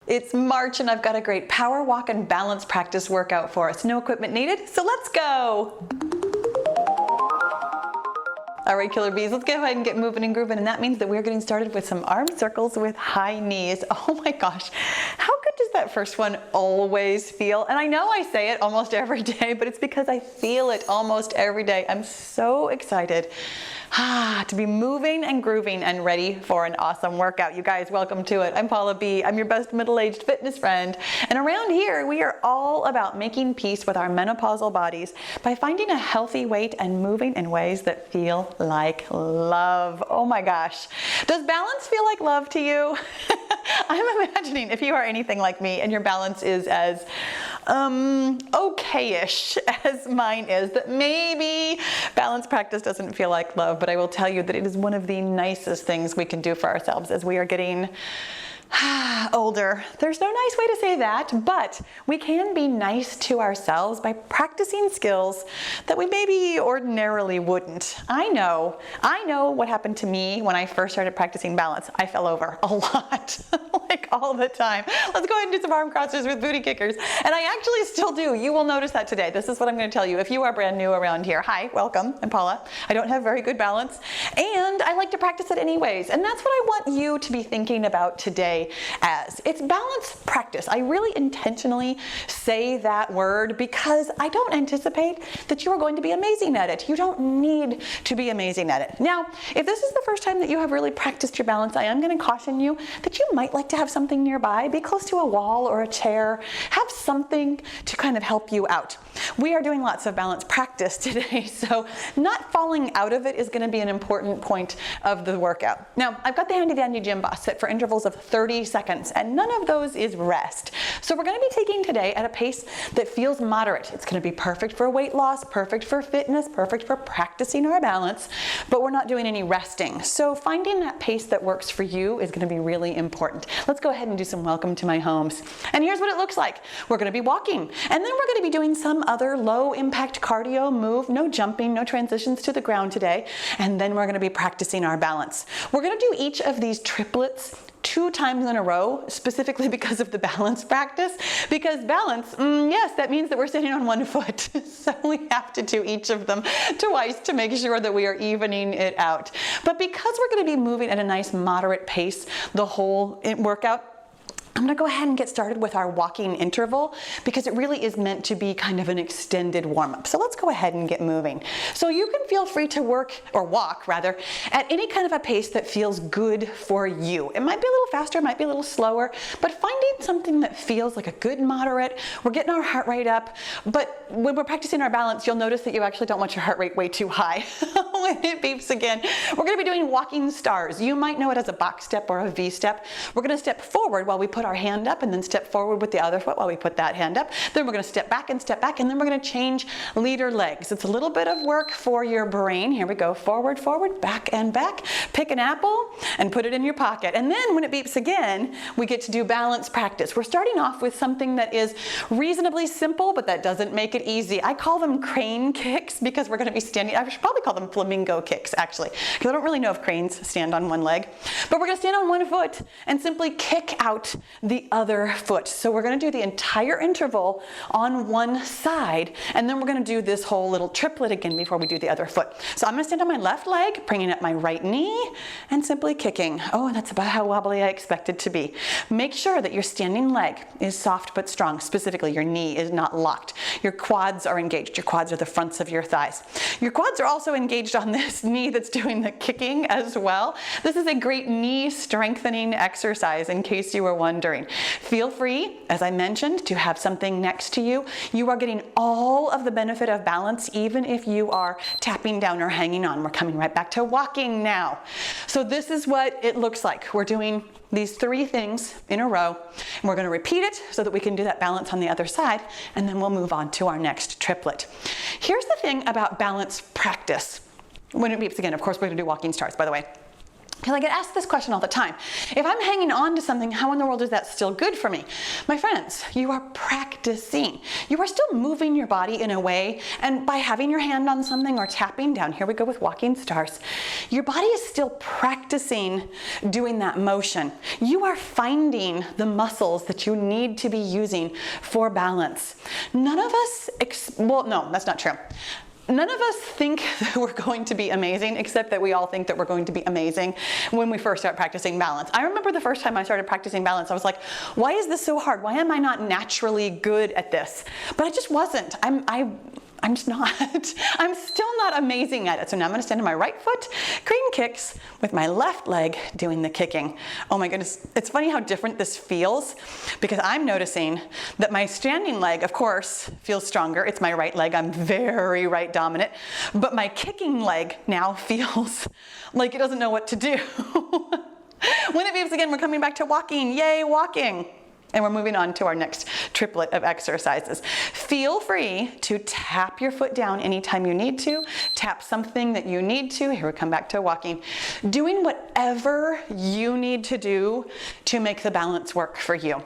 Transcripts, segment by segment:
It's March and I've got a great power walk and balance practice workout for us. No equipment needed, so let's go. All right, killer bees, let's go ahead and get moving and grooving, and that means that we're getting started with some arm circles with high knees. Oh my gosh, how good does that first one always feel? And I know I say it almost every day, but it's because I feel it almost every day. I'm so excited to be moving and grooving and ready for an awesome workout. You guys, welcome to it. I'm Paula B. I'm your best middle-aged fitness friend. And around here, we are all about making peace with our menopausal bodies by finding a healthy weight and moving in ways that feel like love. Oh my gosh. Does balance feel like love to you? I'm imagining if you are anything like me and your balance is as okay-ish as mine is, that maybe balance practice doesn't feel like love, but I will tell you that it is one of the nicest things we can do for ourselves as we are getting older. There's no nice way to say that, but we can be nice to ourselves by practicing skills that we maybe ordinarily wouldn't. I know what happened to me when I first started practicing balance. I fell over a lot, like all the time. Let's go ahead and do some arm crosses with booty kickers. And I actually still do. You will notice that today. This is what I'm going to tell you. If you are brand new around here, hi, welcome. I'm Paula. I don't have very good balance, and I like to practice it anyways. And that's what I want you to be thinking about today. As it's balance practice. I really intentionally say that word because I don't anticipate that you are going to be amazing at it. You don't need to be amazing at it. Now, if this is the first time that you have really practiced your balance, I am going to caution you that you might like to have something nearby. Be close to a wall or a chair. Have something to kind of help you out. We are doing lots of balance practice today, so not falling out of it is going to be an important point of the workout. Now, I've got the handy dandy gym boss set for intervals of 30 seconds, and none of those is rest. So we're going to be taking today at a pace that feels moderate. It's going to be perfect for weight loss, perfect for fitness, perfect for practicing our balance, but we're not doing any resting. So finding that pace that works for you is going to be really important. Let's go ahead and do some welcome to my homes. And here's what it looks like. We're going to be walking, and then we're going to be doing some other low impact cardio move, no jumping, no transitions to the ground today, and then we're going to be practicing our balance. We're going to do each of these triplets 2 times in a row, specifically because of the balance practice. Because balance, yes, that means that we're sitting on one foot. So we have to do each of them twice to make sure that we are evening it out. But because we're going to be moving at a nice moderate pace the whole workout, I'm going to go ahead and get started with our walking interval because it really is meant to be kind of an extended warm-up. So let's go ahead and get moving. So you can feel free to walk rather, at any kind of a pace that feels good for you. It might be a little faster, it might be a little slower, but finding something that feels like a good moderate, we're getting our heart rate up, but when we're practicing our balance, you'll notice that you actually don't want your heart rate way too high when it beeps again. We're going to be doing walking stars. You might know it as a box step or a V step. We're going to step forward while we put our hand up and then step forward with the other foot while we put that hand up. Then we're going to step back, and then we're going to change leader legs. It's a little bit of work for your brain. Here we go. Forward, forward, back and back. Pick an apple and put it in your pocket. And then when it beeps again, we get to do balance practice. We're starting off with something that is reasonably simple, but that doesn't make it easy. I call them crane kicks because we're going to be standing. I should probably call them flamingo kicks actually, because I don't really know if cranes stand on one leg. But we're going to stand on one foot and simply kick out the other foot. So we're going to do the entire interval on one side, and then we're going to do this whole little triplet again before we do the other foot. So I'm going to stand on my left leg, bringing up my right knee, and simply kicking. Oh, and that's about how wobbly I expect it to be. Make sure that your standing leg is soft but strong. Specifically, your knee is not locked. Your quads are engaged. Your quads are the fronts of your thighs. Your quads are also engaged on this knee that's doing the kicking as well. This is a great knee strengthening exercise in case you were wondering. Feel free, as I mentioned, to have something next to you. You are getting all of the benefit of balance even if you are tapping down or hanging on. We're coming right back to walking now. So this is what it looks like. We're doing these 3 things in a row, and we're going to repeat it so that we can do that balance on the other side, and then we'll move on to our next triplet. Here's the thing about balance practice. When it beeps again, of course, we're going to do walking stars, by the way. Because I get asked this question all the time. If I'm hanging on to something, how in the world is that still good for me? My friends, you are practicing. You are still moving your body in a way, and by having your hand on something or tapping down, here we go with walking stars, your body is still practicing doing that motion. You are finding the muscles that you need to be using for balance. None of us, well, no, that's not true. None of us think that we're going to be amazing, except that we all think that we're going to be amazing when we first start practicing balance. I remember the first time I started practicing balance, I was like, why is this so hard? Why am I not naturally good at this? But I just wasn't. I'm just not. I'm still not amazing at it. So now I'm going to stand on my right foot, creating kicks with my left leg doing the kicking. Oh my goodness. It's funny how different this feels because I'm noticing that my standing leg, of course, feels stronger. It's my right leg. I'm very right dominant. But my kicking leg now feels like it doesn't know what to do. When it beeps again, we're coming back to walking. Yay, walking. And we're moving on to our next triplet of exercises. Feel free to tap your foot down anytime you need to. Tap something that you need to. Here we come back to walking. Doing whatever you need to do to make the balance work for you.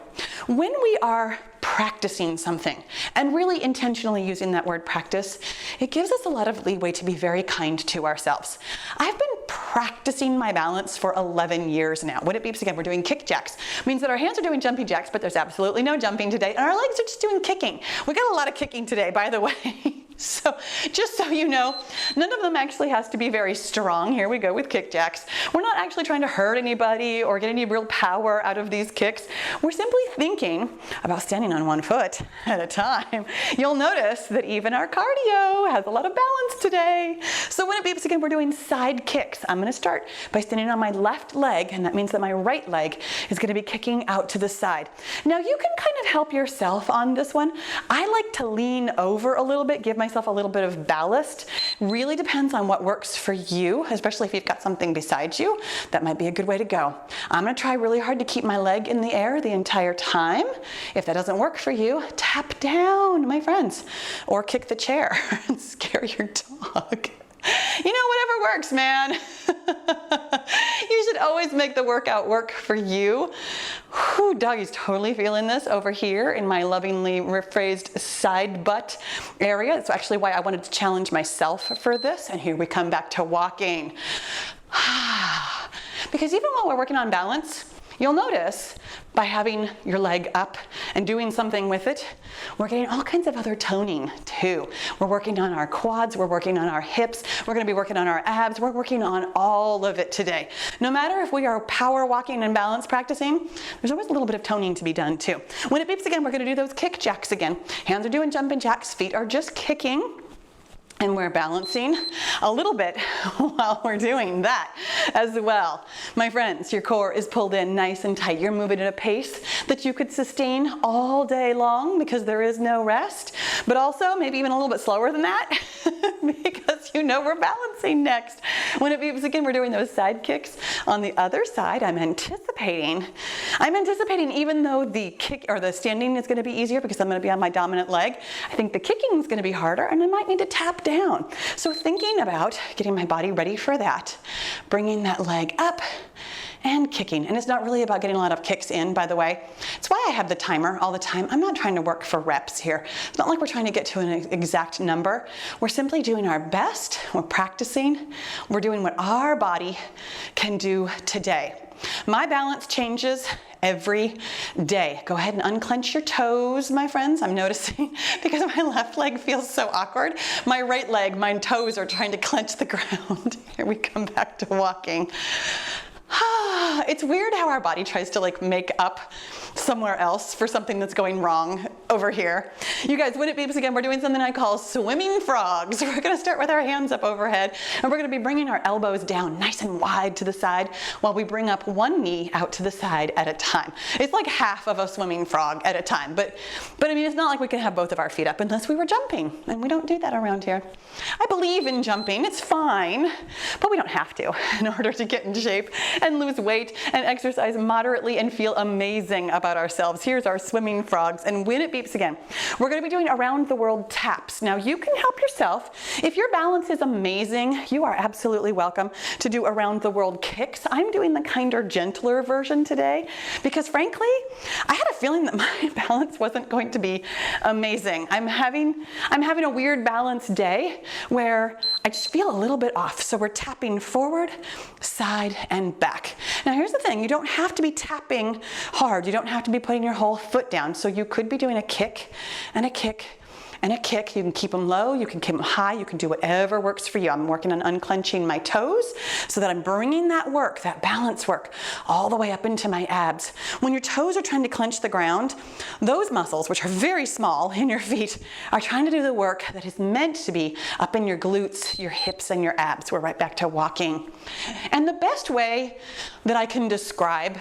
When we are practicing something, and really intentionally using that word practice, it gives us a lot of leeway to be very kind to ourselves. I've been practicing my balance for 11 years now. When it beeps again, we're doing kick jacks. It means that our hands are doing jumping jacks, but there's absolutely no jumping today, and our legs are just doing kicking. We got a lot of kicking today, by the way. So just so you know, none of them actually has to be very strong. Here we go with kick jacks. We're not actually trying to hurt anybody or get any real power out of these kicks. We're simply thinking about standing on one foot at a time. You'll notice that even our cardio has a lot of balance today. So when it beeps again, we're doing side kicks. I'm going to start by standing on my left leg, and that means that my right leg is going to be kicking out to the side. Now you can kind of help yourself on this one. I like to lean over a little bit, give myself a little bit of ballast. Really depends on what works for you, especially if you've got something beside you. That might be a good way to go. I'm going to try really hard to keep my leg in the air the entire time. If that doesn't work for you, tap down, my friends, or kick the chair and scare your dog. You know, whatever works, man. You should always make the workout work for you. Whew, doggy's totally feeling this over here in my lovingly rephrased side butt area. That's actually why I wanted to challenge myself for this. And here we come back to walking. Because even while we're working on balance, you'll notice by having your leg up and doing something with it, we're getting all kinds of other toning too. We're working on our quads, we're working on our hips, we're going to be working on our abs, we're working on all of it today. No matter if we are power walking and balance practicing, there's always a little bit of toning to be done too. When it beeps again, we're going to do those kick jacks again. Hands are doing jumping jacks, feet are just kicking. And we're balancing a little bit while we're doing that as well. My friends, your core is pulled in nice and tight. You're moving at a pace that you could sustain all day long because there is no rest, but also maybe even a little bit slower than that because you know we're balancing next. When it beeps again, we're doing those side kicks. On the other side, I'm anticipating even though the kick or the standing is going to be easier because I'm going to be on my dominant leg, I think the kicking is going to be harder and I might need to tap down. So thinking about getting my body ready for that, bringing that leg up and kicking. And it's not really about getting a lot of kicks in, by the way. It's why I have the timer all the time. I'm not trying to work for reps here. It's not like we're trying to get to an exact number. We're simply doing our best. We're practicing. We're doing what our body can do today. My balance changes every day. Go ahead and unclench your toes, my friends. I'm noticing because my left leg feels so awkward. My right leg, my toes are trying to clench the ground. Here we come back to walking. It's weird how our body tries to like make up somewhere else for something that's going wrong over here. You guys, when it beeps again, we're doing something I call swimming frogs. We're going to start with our hands up overhead, and we're going to be bringing our elbows down nice and wide to the side while we bring up one knee out to the side at a time. It's like half of a swimming frog at a time, but I mean, it's not like we can have both of our feet up unless we were jumping, and we don't do that around here. I believe in jumping. It's fine, but we don't have to in order to get in shape and lose weight and exercise moderately and feel amazing about ourselves. Here's our swimming frogs, and when it beeps beeps again, we're gonna be doing around the world taps. Now you can help yourself. If your balance is amazing, you are absolutely welcome to do around the world kicks. I'm doing the kinder, gentler version today because frankly, I had a feeling that my balance wasn't going to be amazing. I'm having a weird balance day where I just feel a little bit off. So we're tapping forward, side, and back. Now here's the thing, you don't have to be tapping hard. You don't have to be putting your whole foot down. So you could be doing a kick and a kick and a kick. You can keep them low, you can keep them high, you can do whatever works for you. I'm working on unclenching my toes so that I'm bringing that work, that balance work, all the way up into my abs. When your toes are trying to clench the ground, those muscles, which are very small in your feet, are trying to do the work that is meant to be up in your glutes, your hips, and your abs. We're right back to walking. And the best way that I can describe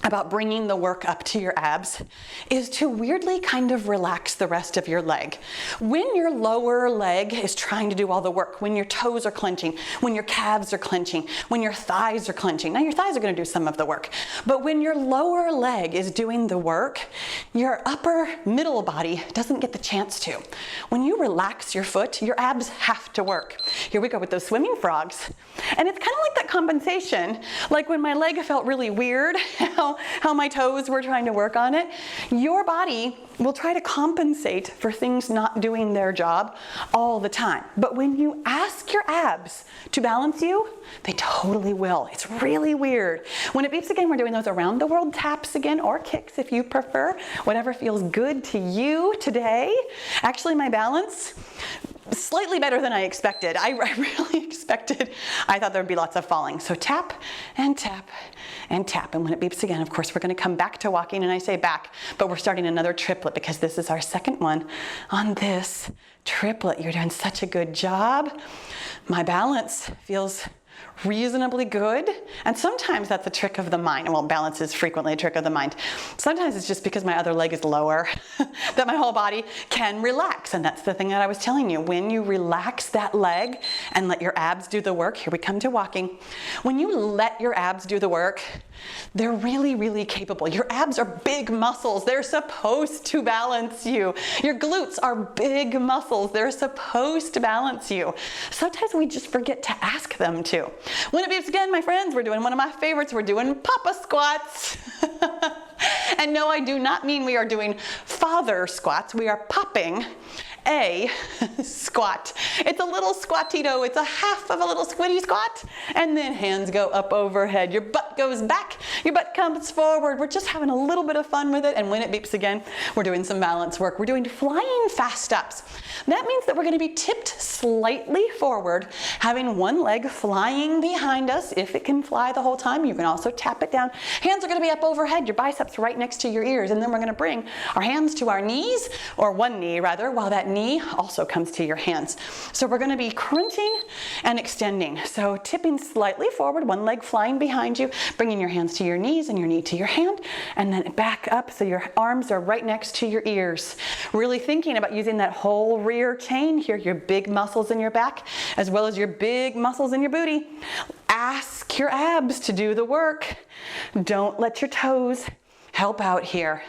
about bringing the work up to your abs is to weirdly kind of relax the rest of your leg. When your lower leg is trying to do all the work, when your toes are clenching, when your calves are clenching, when your thighs are clenching, now your thighs are gonna do some of the work, but when your lower leg is doing the work, your upper middle body doesn't get the chance to. When you relax your foot, your abs have to work. Here we go with those swimming frogs. And it's kind of like that compensation, like when my leg felt really weird, how my toes were trying to work on it. Your body will try to compensate for things not doing their job all the time. But when you ask your abs to balance you, they totally will. It's really weird. When it beeps again, we're doing those around the world taps again, or kicks if you prefer, whatever feels good to you today. Actually, my balance, slightly better than I expected. I really expected, I thought there would be lots of falling. So tap and tap and tap. And when it beeps again, of course, we're gonna come back to walking, and I say back, but we're starting another triplet because this is our second one on this triplet. You're doing such a good job. My balance feels reasonably good. And sometimes that's a trick of the mind. Well, balance is frequently a trick of the mind. Sometimes it's just because my other leg is lower that my whole body can relax. And that's the thing that I was telling you. When you relax that leg and let your abs do the work, here we come to walking. When you let your abs do the work, they're really, really capable. Your abs are big muscles. They're supposed to balance you. Your glutes are big muscles. They're supposed to balance you. Sometimes we just forget to ask them to. When it beeps again, my friends, we're doing one of my favorites. We're doing Papa squats. And no, I do not mean we are doing father squats. We are popping a squat. It's a little squatito. It's a half of a little squiddy squat. And then hands go up overhead. Your butt goes back. Your butt comes forward. We're just having a little bit of fun with it. And when it beeps again, we're doing some balance work. We're doing flying fast ups. That means that we're going to be tipped slightly forward, having one leg flying behind us. If it can fly the whole time, you can also tap it down. Hands are going to be up overhead. Your biceps right next to your ears. And then we're going to bring our hands to our knees, or one knee rather, while that knee also comes to your hands. So we're going to be crunching and extending. So tipping slightly forward, one leg flying behind you, bringing your hands to your knees and your knee to your hand, and then back up so your arms are right next to your ears. Really thinking about using that whole rear chain here, your big muscles in your back, as well as your big muscles in your booty. Ask your abs to do the work. Don't let your toes help out here.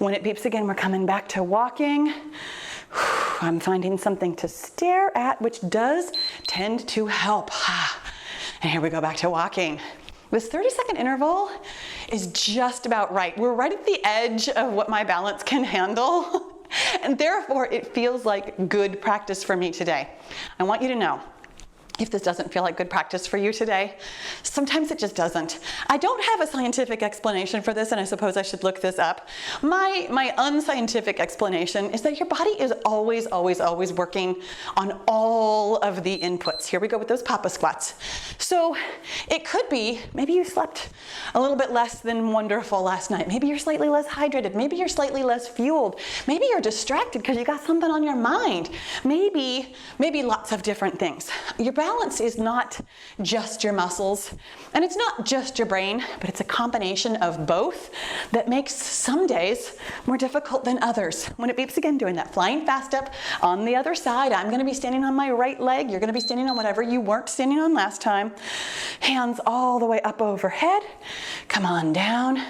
When it beeps again, we're coming back to walking. I'm finding something to stare at, which does tend to help. And here we go back to walking. This 30-second interval is just about right. We're right at the edge of what my balance can handle. And therefore, it feels like good practice for me today. I want you to know, if this doesn't feel like good practice for you today, sometimes it just doesn't. I don't have a scientific explanation for this, and I suppose I should look this up. My unscientific explanation is that your body is always, always, always working on all of the inputs. Here we go with those Papa squats. So it could be, maybe you slept a little bit less than wonderful last night. Maybe you're slightly less hydrated. Maybe you're slightly less fueled. Maybe you're distracted because you got something on your mind. Maybe lots of different things. Your balance is not just your muscles, and it's not just your brain, but it's a combination of both that makes some days more difficult than others. When it beeps again, doing that flying fast up on the other side. I'm going to be standing on my right leg. You're going to be standing on whatever you weren't standing on last time. Hands all the way up overhead. Come on down.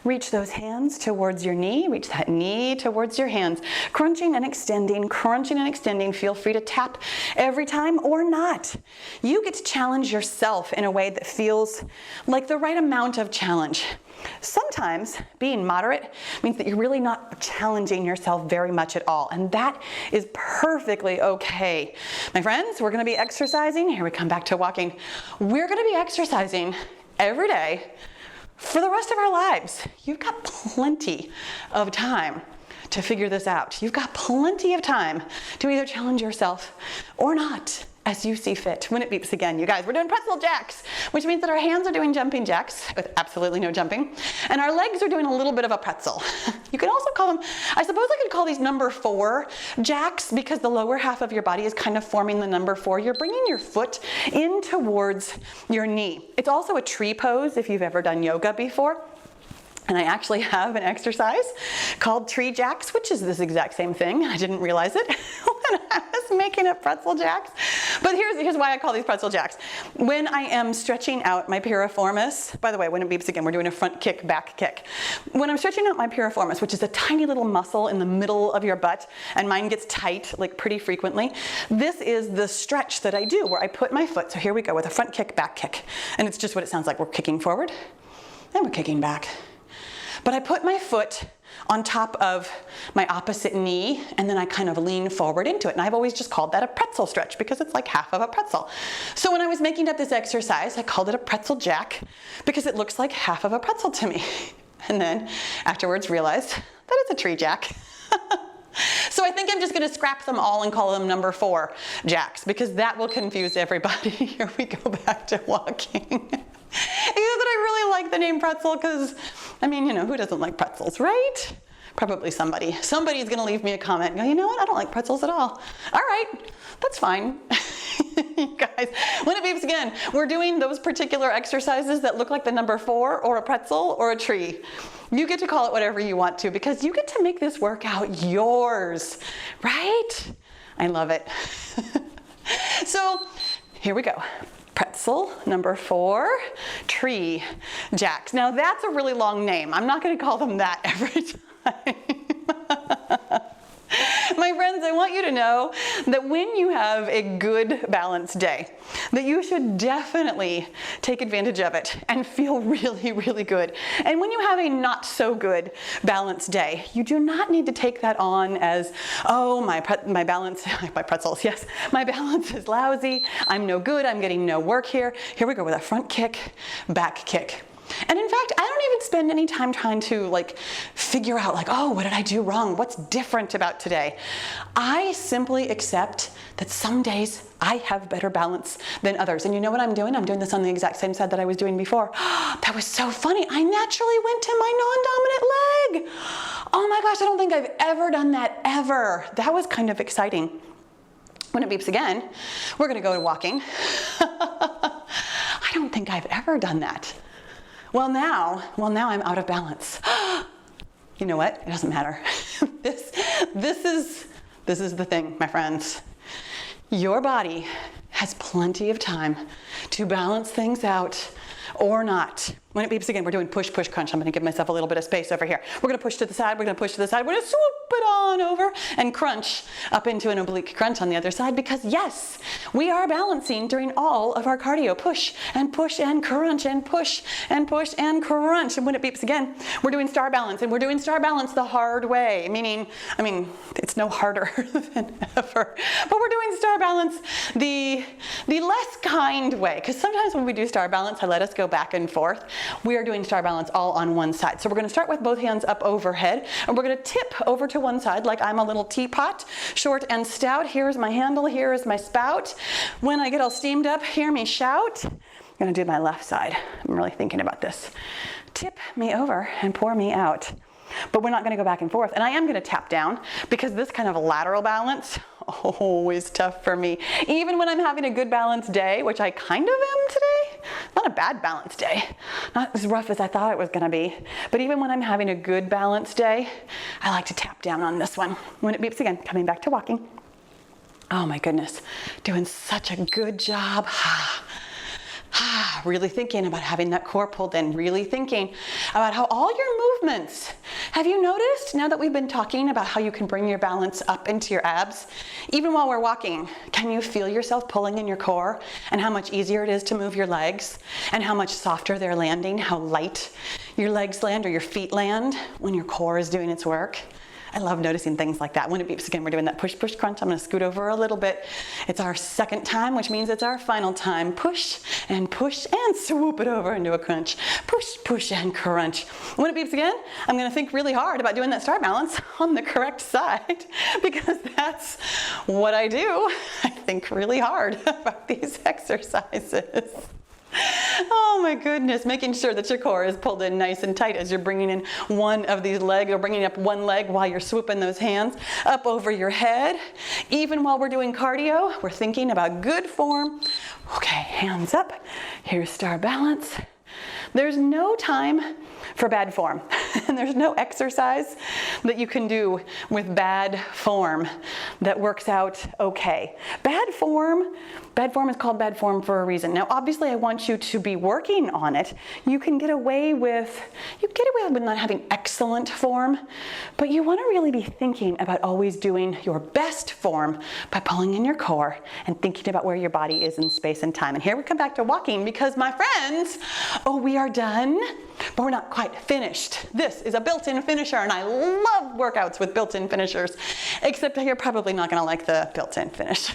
Reach those hands towards your knee. Reach that knee towards your hands. Crunching and extending, crunching and extending. Feel free to tap every time or not. You get to challenge yourself in a way that feels like the right amount of challenge. Sometimes being moderate means that you're really not challenging yourself very much at all, and that is perfectly okay. My friends, we're going to be exercising. Here we come back to walking. We're going to be exercising every day for the rest of our lives. You've got plenty of time to figure this out. You've got plenty of time to either challenge yourself or not, as you see fit. When it beeps again, you guys, we're doing Pretzel Jacks, which means that our hands are doing jumping jacks with absolutely no jumping, and our legs are doing a little bit of a pretzel. You can also call them, I suppose I could call these number 4 jacks, because the lower half of your body is kind of forming the number 4. You're bringing your foot in towards your knee. It's also a tree pose if you've ever done yoga before. And I actually have an exercise called tree jacks, which is this exact same thing. I didn't realize it when I was making up pretzel jacks. But here's why I call these pretzel jacks. When I am stretching out my piriformis, by the way, when it beeps again, we're doing a front kick, back kick. When I'm stretching out my piriformis, which is a tiny little muscle in the middle of your butt, and mine gets tight like pretty frequently, this is the stretch that I do where I put my foot, so here we go with a front kick, back kick. And it's just what it sounds like. We're kicking forward and we're kicking back. But I put my foot on top of my opposite knee, and then I kind of lean forward into it. And I've always just called that a pretzel stretch because it's like half of a pretzel. So when I was making up this exercise, I called it a pretzel jack because it looks like half of a pretzel to me. And then afterwards realized that it's a tree jack. So I think I'm just going to scrap them all and call them number 4 jacks, because that will confuse everybody. Here we go back to walking. You know that I really like the name pretzel because, I mean, you know, who doesn't like pretzels, right? Probably somebody. Somebody's going to leave me a comment and go, you know what, I don't like pretzels at all. All right, that's fine. You guys, when it beeps again, we're doing those particular exercises that look like the number 4 or a pretzel or a tree. You get to call it whatever you want to, because you get to make this workout yours, right? I love it. So here we go. Pretzel, number 4, tree jacks. Now that's a really long name. I'm not going to call them that every time. My friends, I want you to know that when you have a good balanced day, that you should definitely take advantage of it and feel really, really good. And when you have a not so good balanced day, you do not need to take that on as, oh, my balance, my pretzels, yes, my balance is lousy, I'm no good, I'm getting no work here. Here we go with a front kick, back kick. And in fact, I don't even spend any time trying to like figure out like, oh, what did I do wrong? What's different about today? I simply accept that some days I have better balance than others. And you know what I'm doing? I'm doing this on the exact same side that I was doing before. That was so funny. I naturally went to my non-dominant leg. Oh my gosh, I don't think I've ever done that ever. That was kind of exciting. When it beeps again, we're gonna go to walking. I don't think I've ever done that. Well now I'm out of balance. You know what? It doesn't matter. This is the thing, my friends. Your body has plenty of time to balance things out or not. When it beeps again, we're doing push, push, crunch. I'm going to give myself a little bit of space over here. We're going to push to the side. We're going to push to the side. We're going to swoop it on over and crunch up into an oblique crunch on the other side, because yes, we are balancing during all of our cardio. Push and crunch and push and push and crunch. And when it beeps again, we're doing star balance, and we're doing star balance the hard way, meaning, I mean, it's no harder than ever, but we're doing star balance the less kind way, because sometimes when we do star balance, I let us go back and forth. We are doing star balance all on one side. So we're going to start with both hands up overhead, and we're going to tip over to one side like I'm a little teapot, short and stout. Here's my handle, here is my spout. When I get all steamed up, hear me shout. I'm going to do my left side. I'm really thinking about this. Tip me over and pour me out. But we're not going to go back and forth. And I am going to tap down, because this kind of lateral balance, always tough for me. Even when I'm having a good balanced day, which I kind of am today. Not a bad balanced day. Not as rough as I thought it was going to be. But even when I'm having a good balanced day, I like to tap down on this one. When it beeps again, coming back to walking. Oh my goodness. Doing such a good job. Really thinking about having that core pulled in, really thinking about how all your movements, have you noticed now that we've been talking about how you can bring your balance up into your abs, even while we're walking, can you feel yourself pulling in your core and how much easier it is to move your legs and how much softer they're landing, how light your legs land or your feet land when your core is doing its work? I love noticing things like that. When it beeps again, we're doing that push, push, crunch. I'm gonna scoot over a little bit. It's our second time, which means it's our final time. Push and swoop it over into a crunch. Push, push, and crunch. When it beeps again, I'm gonna think really hard about doing that start balance on the correct side because that's what I do. I think really hard about these exercises. Oh my goodness, making sure that your core is pulled in nice and tight as you're bringing in one of these legs or bringing up one leg while you're swooping those hands up over your head. Even while we're doing cardio, we're thinking about good form. Okay, hands up. Here's star balance. There's no time for bad form. And there's no exercise that you can do with bad form that works out okay. Bad form is called bad form for a reason. Now, obviously, I want you to be working on it. You get away with not having excellent form, but you want to really be thinking about always doing your best form by pulling in your core and thinking about where your body is in space and time. And here we come back to walking because, my friends, we are done, but we're not quite finished. This is a built-in finisher, and I love workouts with built-in finishers, except you're probably not going to like the built-in finisher.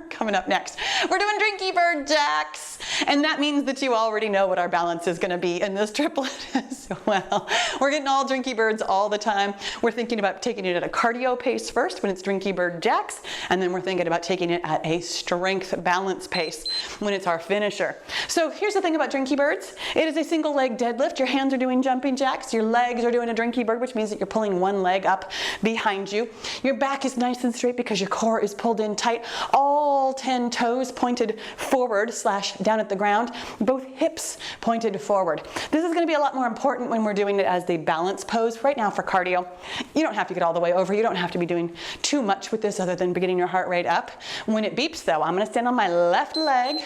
Coming up next, we're doing Drinky Jacks, and that means that you already know what our balance is going to be in this triplet as well. We're getting all Drinky Birds all the time. We're thinking about taking it at a cardio pace first when it's Drinky Jacks, and then we're thinking about taking it at a strength balance pace when it's our finisher. So here's the thing about Drinky Birds. It is a single leg deadlift. Your hands are doing jumping jacks. Your legs are doing a Drinky Bird, which means that you're pulling one leg up behind you. Your back is nice and straight because your core is pulled in tight. All 10 toes pointed forward / down at the ground. Both hips pointed forward. This is going to be a lot more important when we're doing it as the balance pose. Right now for cardio, you don't have to get all the way over. You don't have to be doing too much with this other than getting your heart rate up. When it beeps though, I'm going to stand on my left leg.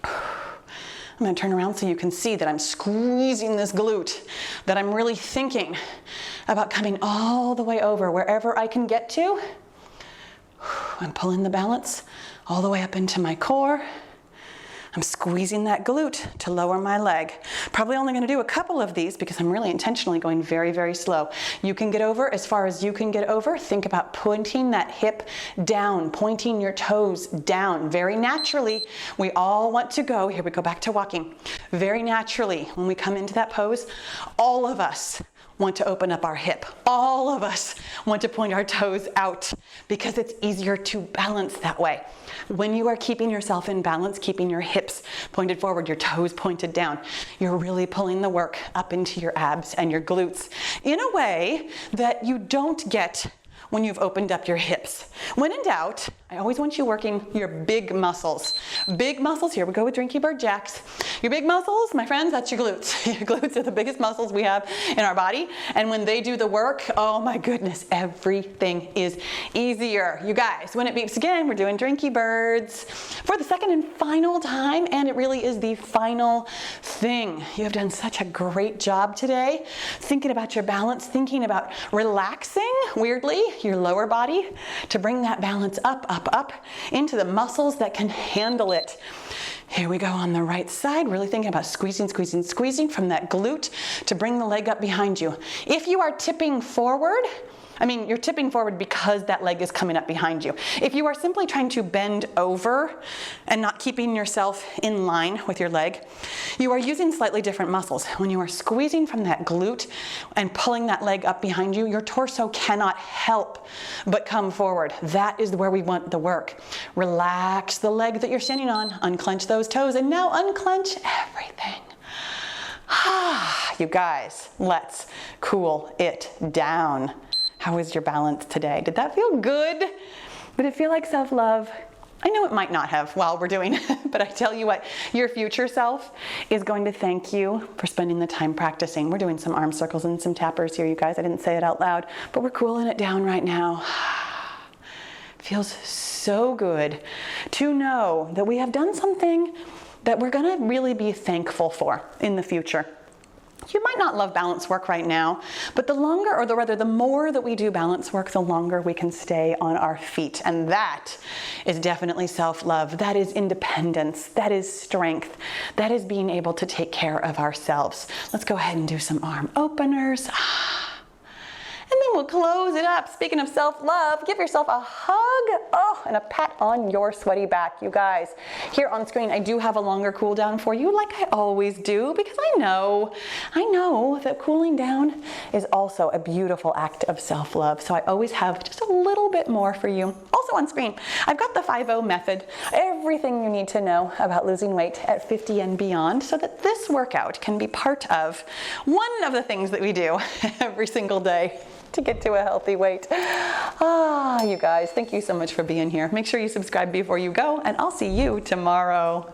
I'm going to turn around so you can see that I'm squeezing this glute, that I'm really thinking about coming all the way over wherever I can get to. I'm pulling the balance all the way up into my core. I'm squeezing that glute to lower my leg. Probably only going to do a couple of these because I'm really intentionally going very, very slow. You can get over as far as you can get over. Think about pointing that hip down, pointing your toes down. Very naturally, we all want to go, here we go back to walking. Very naturally, when we come into that pose, all of us want to open up our hip. All of us want to point our toes out because it's easier to balance that way. When you are keeping yourself in balance, keeping your hips pointed forward, your toes pointed down, you're really pulling the work up into your abs and your glutes in a way that you don't get when you've opened up your hips. When in doubt, I always want you working your big muscles. Big muscles, here we go with Drinky Jacks. Your big muscles, my friends, that's your glutes. Your glutes are the biggest muscles we have in our body. And when they do the work, oh my goodness, everything is easier. You guys, when it beeps again, we're doing Drinky Birds for the second and final time, and it really is the final thing. You have done such a great job today, thinking about your balance, thinking about relaxing, weirdly, your lower body to bring that balance up into the muscles that can handle it. Here we go on the right side, really thinking about squeezing from that glute to bring the leg up behind you. If you are tipping forward, you're tipping forward because that leg is coming up behind you. If you are simply trying to bend over and not keeping yourself in line with your leg, you are using slightly different muscles. When you are squeezing from that glute and pulling that leg up behind you, your torso cannot help but come forward. That is where we want the work. Relax the leg that you're standing on, unclench those toes, and now unclench everything. You guys, let's cool it down. How was your balance today? Did that feel good? Did it feel like self-love? I know it might not have while we're doing it, but I tell you what, your future self is going to thank you for spending the time practicing. We're doing some arm circles and some tappers here, you guys. I didn't say it out loud, but we're cooling it down right now. Feels so good to know that we have done something that we're gonna really be thankful for in the future. You might not love balance work right now, but the longer, or rather the more that we do balance work, the longer we can stay on our feet. And that is definitely self-love. That is independence. That is strength. That is being able to take care of ourselves. Let's go ahead and do some arm openers. And then we'll close it up. Speaking of self-love, give yourself a hug, and a pat on your sweaty back. You guys, here on screen, I do have a longer cool down for you, like I always do, because I know that cooling down is also a beautiful act of self-love. So I always have just a little bit more for you. Also on screen, I've got the 5-0 method, everything you need to know about losing weight at 50 and beyond, so that this workout can be part of one of the things that we do every single day to get to a healthy weight. You guys, thank you so much for being here. Make sure you subscribe before you go, and I'll see you tomorrow.